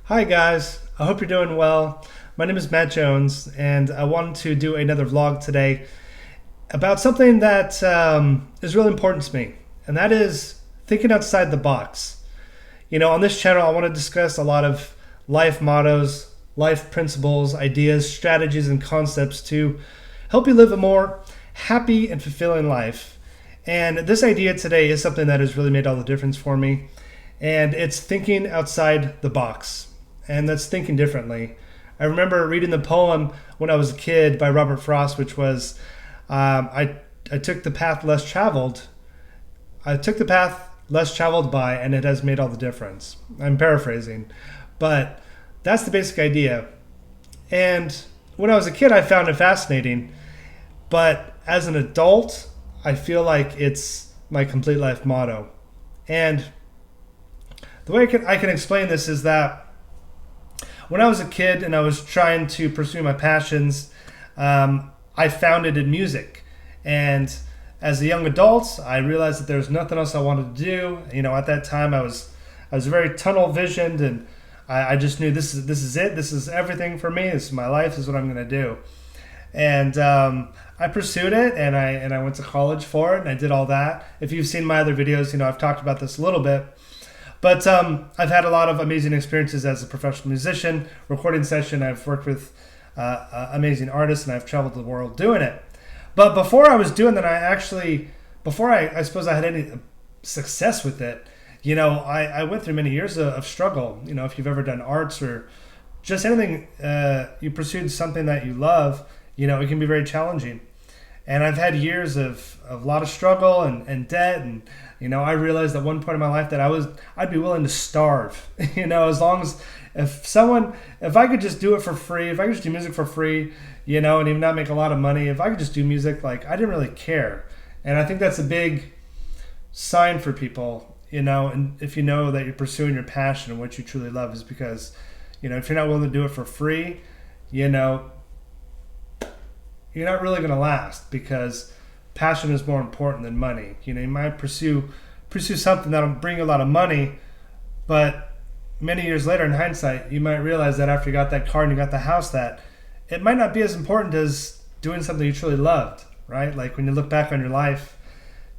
Hi, guys. I hope you're doing well. My name is Matt Jones, and I wanted to do another vlog today about something that is really important to me, and that is thinking outside the box. On this channel, I want to discuss a lot of life mottos, life principles, ideas, strategies, and concepts to help you live a more happy and fulfilling life. And this idea today is something that has really made all the difference for me, and it's thinking outside the box, and that's thinking differently. I remember reading the poem when I was a kid by Robert Frost, which was, I took the path less traveled. I took the path less traveled by, and it has made all the difference. I'm paraphrasing, but that's the basic idea. And when I was a kid, I found it fascinating. But as an adult, I feel like it's my complete life motto. And the way I can explain this is that when I was a kid and I was trying to pursue my passions, I found it in music. And as a young adult, I realized that there was nothing else I wanted to do. At that time, I was very tunnel visioned, and I just knew this is it. This is everything for me. This is my life. This is what I'm going to do. And I pursued it, and I went to college for it, and I did all that. If you've seen my other videos, I've talked about this a little bit. But I've had a lot of amazing experiences as a professional musician, recording session. I've worked with amazing artists, and I've traveled the world doing it. But before I was doing that, before I suppose I had any success with it, I went through many years of struggle. If you've ever done arts or just anything, you pursued something that you love, it can be very challenging. And I've had years of a lot of struggle and debt, and I realized at one point in my life that I'd be willing to starve, as long as if I could just do it for free, if I could just do music for free, and even not make a lot of money, if I could just do music, like, I didn't really care. And I think that's a big sign for people, and if you know that you're pursuing your passion and what you truly love, is because, if you're not willing to do it for free, you're not really going to last, because passion is more important than money. You might pursue something that'll bring you a lot of money, but many years later in hindsight, you might realize that after you got that car and you got the house, that it might not be as important as doing something you truly loved, right? Like when you look back on your life,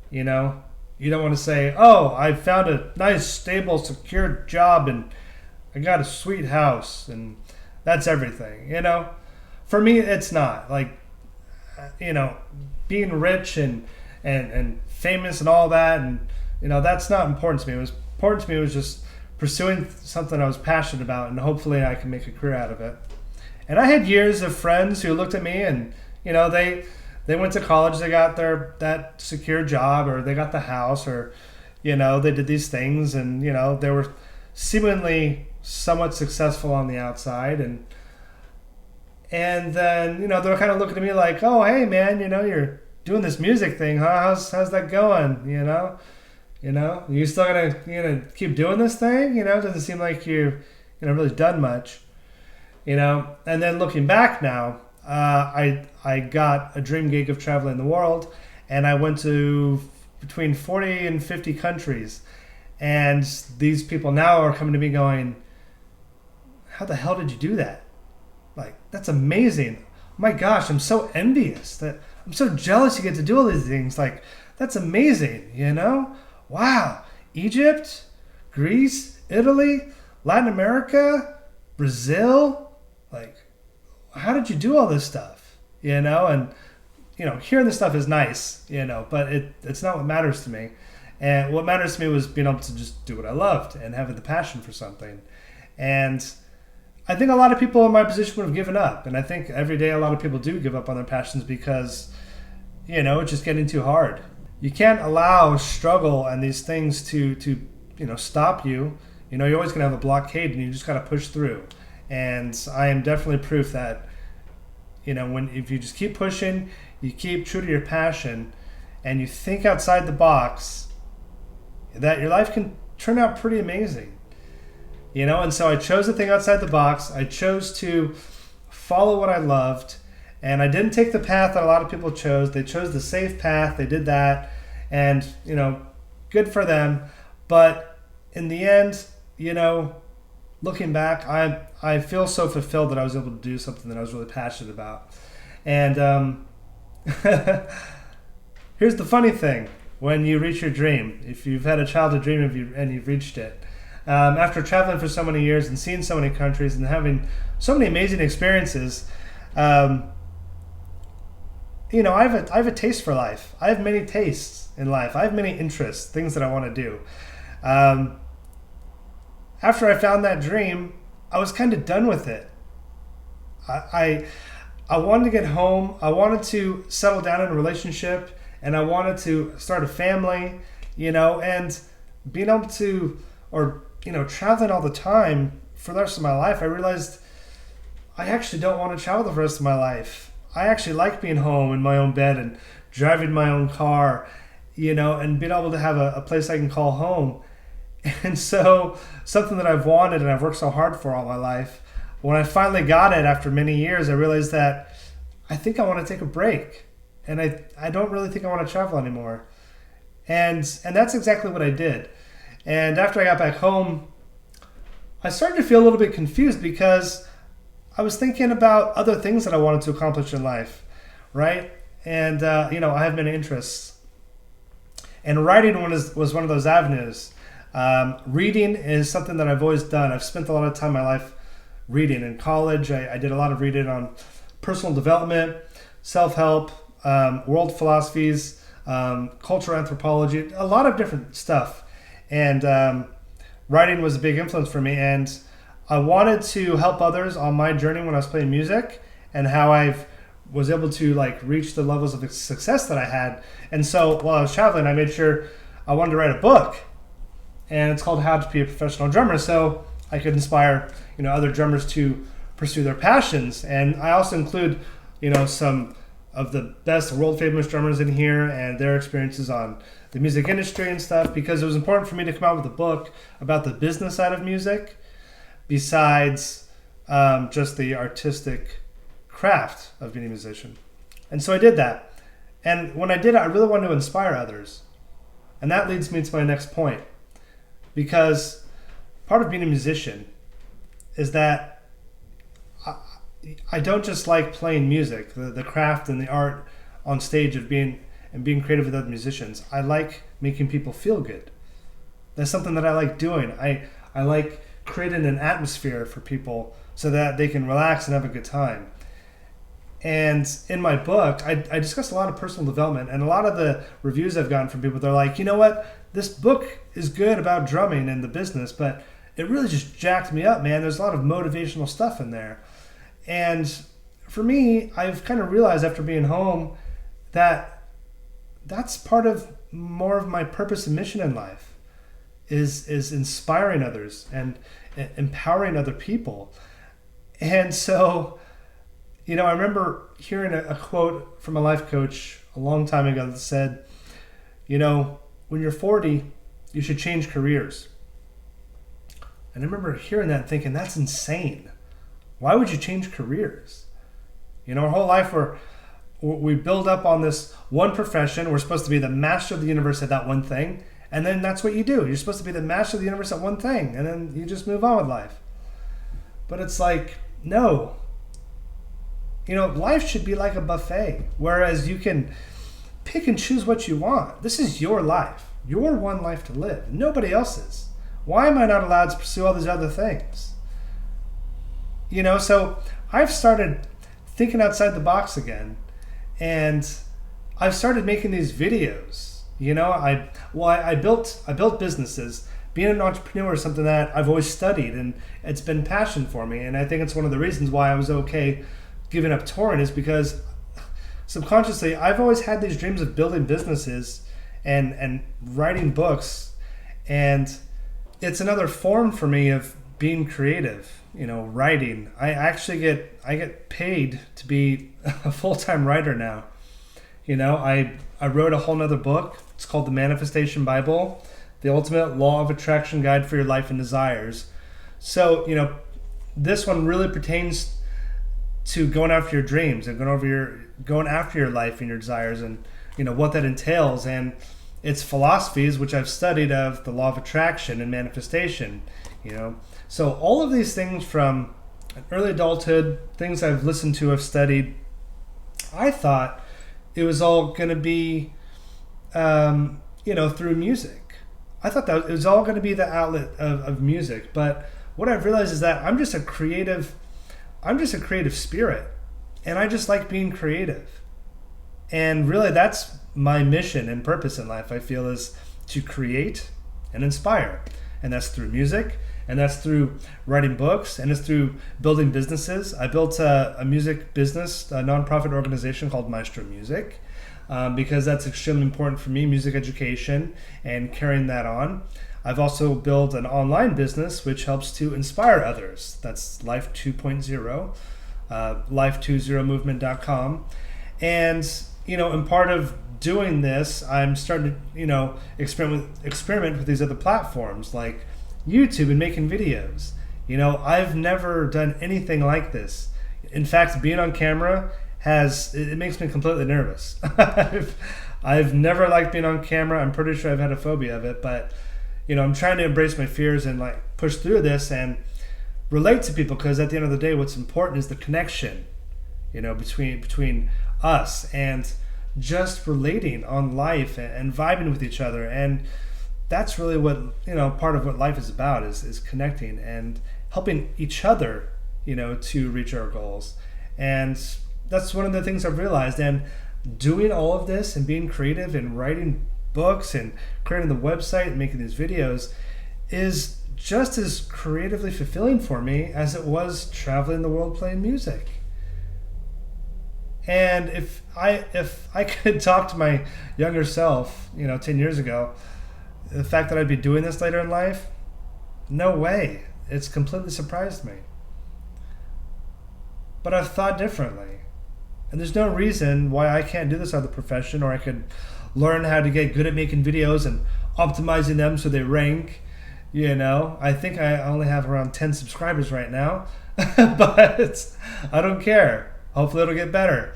you don't want to say, oh, I found a nice, stable, secure job and I got a sweet house and that's everything. For me, it's not. Like, being rich and famous and all that, and that's not important to me. It was important to me was just pursuing something I was passionate about, and hopefully I can make a career out of it. And I had years of friends who looked at me and they went to college, they got that secure job, or they got the house, or they did these things, and they were seemingly somewhat successful on the outside, and then they were kind of looking at me like, oh, hey man, you're doing this music thing, huh? How's that going? You still gonna keep doing this thing? It doesn't seem like you've really done much. And then looking back now, I got a dream gig of traveling the world, and I went to between 40 and 50 countries, and these people now are coming to me going, how the hell did you do that? Like, that's amazing. My gosh, I'm so envious. I'm so jealous you get to do all these things. Like, that's amazing, Wow. Egypt, Greece, Italy, Latin America, Brazil. Like, how did you do all this stuff? And, hearing this stuff is nice, but it's not what matters to me. And what matters to me was being able to just do what I loved and having the passion for something. And I think a lot of people in my position would have given up. And I think every day a lot of people do give up on their passions because, it's just getting too hard. You can't allow struggle and these things to stop you. You're always going to have a blockade, and you just got to push through. And I am definitely proof that, if you just keep pushing, you keep true to your passion, and you think outside the box, that your life can turn out pretty amazing. And so I chose to think outside the box. I chose to follow what I loved, and I didn't take the path that a lot of people chose. They chose the safe path. They did that, and good for them. But in the end, looking back, I feel so fulfilled that I was able to do something that I was really passionate about. And here's the funny thing: when you reach your dream, if you've had a childhood dream and you've reached it, after traveling for so many years and seeing so many countries and having so many amazing experiences, um, I have a taste for life. I have many tastes in life. I have many interests, things that I want to do. Um, After I found that dream, I was kind of done with it. I I wanted to get home. I wanted to settle down in a relationship, and I wanted to start a family. And being able to, or traveling all the time for the rest of my life, I realized I actually don't want to travel the rest of my life. I actually like being home in my own bed and driving my own car, and being able to have a place I can call home. And so, something that I've wanted and I've worked so hard for all my life, when I finally got it after many years, I realized that I think I want to take a break. And I don't really think I want to travel anymore. And that's exactly what I did. And after I got back home, I started to feel a little bit confused because I was thinking about other things that I wanted to accomplish in life, right? And, I have many interests. And writing was one of those avenues. Reading is something that I've always done. I've spent a lot of time in my life reading. In college, I did a lot of reading on personal development, self-help, world philosophies, cultural anthropology, a lot of different stuff. And writing was a big influence for me. And I wanted to help others on my journey when I was playing music and how I was able to reach the levels of success that I had. And so while I was traveling, I made sure I wanted to write a book. And it's called How to Be a Professional Drummer, so I could inspire other drummers to pursue their passions. And I also include some of the best world famous drummers in here and their experiences on the music industry and stuff, because it was important for me to come out with a book about the business side of music besides just the artistic craft of being a musician. And so I did that. And when I did it, I really wanted to inspire others. And that leads me to my next point. Because part of being a musician is that I don't just like playing music, the craft and the art on stage of being creative with other musicians. I like making people feel good. That's something that I like doing. I like creating an atmosphere for people so that they can relax and have a good time. And in my book, I discuss a lot of personal development, and a lot of the reviews I've gotten from people, they're like, you know what? This book is good about drumming and the business, but it really just jacked me up, man. There's a lot of motivational stuff in there. And for me, I've kind of realized after being home that that's part of more of my purpose and mission in life is inspiring others and empowering other people. And so, I remember hearing a quote from a life coach a long time ago that said, when you're 40, you should change careers. And I remember hearing that and thinking, that's insane. Why would you change careers? Our whole life we build up on this one profession. We're supposed to be the master of the universe at that one thing. And then that's what you do. You're supposed to be the master of the universe at one thing. And then you just move on with life. But it's like, no. Life should be like a buffet. Whereas you can pick and choose what you want. This is your life. Your one life to live. Nobody else's. Why am I not allowed to pursue all these other things? So I've started thinking outside the box again. And I've started making these videos. I built businesses. Being an entrepreneur is something that I've always studied, and it's been passion for me. And I think it's one of the reasons why I was okay giving up touring, is because subconsciously I've always had these dreams of building businesses and writing books, and it's another form for me of being creative. Writing. I get paid to be a full-time writer now. I wrote a whole nother book. It's called The Manifestation Bible, the ultimate law of attraction guide for your life and desires. So, this one really pertains to going after your dreams and going after your life and your desires, and what that entails. And it's philosophies which I've studied of the law of attraction and manifestation, So all of these things from early adulthood, things I've listened to, I've studied, I thought it was all going to be, through music. I thought that it was all going to be the outlet of music. But what I've realized is that I'm just a creative spirit, and I just like being creative. And really, that's my mission and purpose in life, I feel, is to create and inspire. And that's through music, and that's through writing books, and it's through building businesses. I built a music business, a nonprofit organization called Maestro Music, because that's extremely important for me, music education and carrying that on. I've also built an online business which helps to inspire others. That's Life 2.0, life20movement.com. And, and part of doing this, I'm starting to, experiment with these other platforms like YouTube and making videos. I've never done anything like this. In fact, being on camera it makes me completely nervous. I've never liked being on camera. I'm pretty sure I've had a phobia of it, but I'm trying to embrace my fears and push through this and relate to people, because at the end of the day, what's important is the connection, between us, and just relating on life and vibing with each other. And that's really what, part of what life is about, is connecting and helping each other, to reach our goals. And that's one of the things I've realized. And doing all of this and being creative and writing books and creating the website and making these videos is just as creatively fulfilling for me as it was traveling the world playing music. And if I could talk to my younger self, 10 years ago, the fact that I'd be doing this later in life, no way. It's completely surprised me. But I've thought differently. And there's no reason why I can't do this other profession, or I could learn how to get good at making videos and optimizing them so they rank. I think I only have around 10 subscribers right now, but I don't care. Hopefully it'll get better,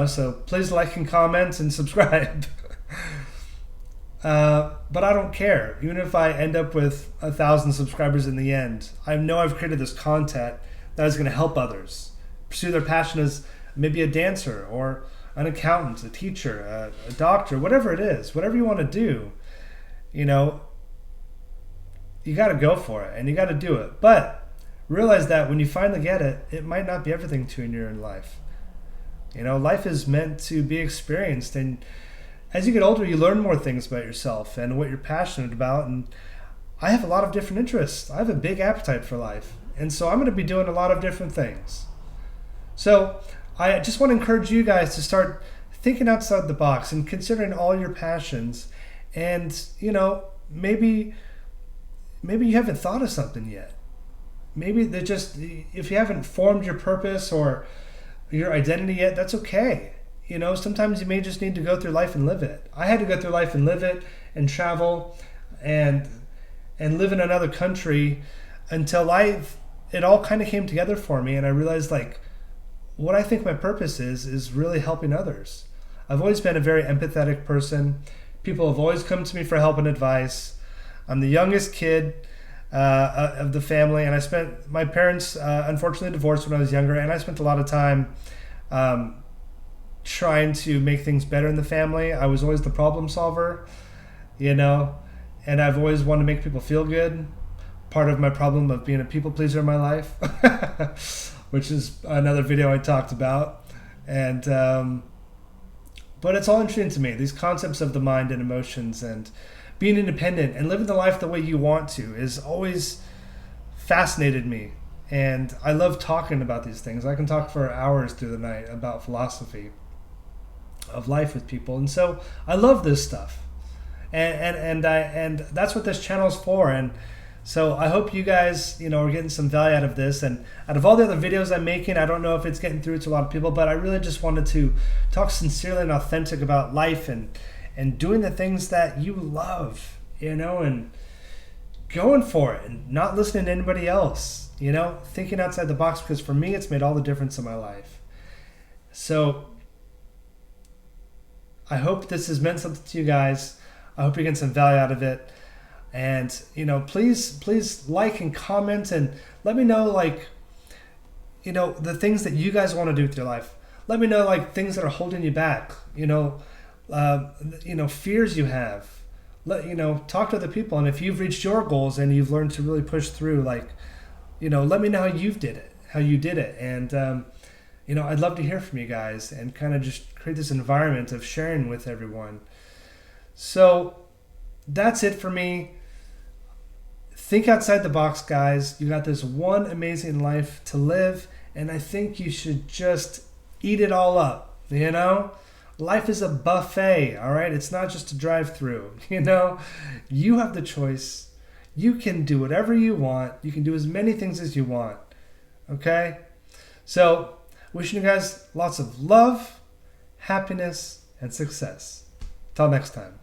so please like and comment and subscribe. But I don't care. Even if I end up with 1,000 subscribers in the end, I know I've created this content that is going to help others pursue their passion as maybe a dancer or an accountant, a teacher, a doctor, whatever it is, whatever you want to do, you got to go for it and you got to do it. But realize that when you finally get it, it might not be everything to you in your life. Life is meant to be experienced, and as you get older, you learn more things about yourself and what you're passionate about. And I have a lot of different interests. I have a big appetite for life, and so I'm going to be doing a lot of different things. So I just want to encourage you guys to start thinking outside the box and considering all your passions. And, maybe you haven't thought of something yet. Maybe if you haven't formed your purpose or your identity yet, that's okay. Sometimes you may just need to go through life and live it. I had to go through life and live it and travel and live in another country until it all kind of came together for me. And I realized what I think my purpose is really helping others. I've always been a very empathetic person. People have always come to me for help and advice. I'm the youngest kid of the family, and my parents unfortunately divorced when I was younger, and I spent a lot of time trying to make things better in the family. I was always the problem solver, and I've always wanted to make people feel good. Part of my problem of being a people pleaser in my life, which is another video I talked about. And but it's all interesting to me, these concepts of the mind and emotions and being independent and living the life the way you want to is always fascinated me. And I love talking about these things. I can talk for hours through the night about philosophy of life with people. And so I love this stuff. And that's what this channel is for. And so I hope you guys, are getting some value out of this. And out of all the other videos I'm making, I don't know if it's getting through to a lot of people, but I really just wanted to talk sincerely and authentic about life and doing the things that you love, and going for it and not listening to anybody else, thinking outside the box, because for me, it's made all the difference in my life. So I hope this has meant something to you guys. I hope you get some value out of it. And please like and comment and let me know, like, the things that you guys want to do with your life. Let me know, like, things that are holding you back. Fears you have. Talk to other people, and if you've reached your goals and you've learned to really push through, like, let me know how you did it, and I'd love to hear from you guys and kind of just create this environment of sharing with everyone. So that's it for me. Think outside the box, guys. You got this one amazing life to live, and I think you should just eat it all up. Life is a buffet, all right? It's not just a drive-through. You have the choice. You can do whatever you want. You can do as many things as you want. Okay? So, wishing you guys lots of love, happiness, and success. Till next time.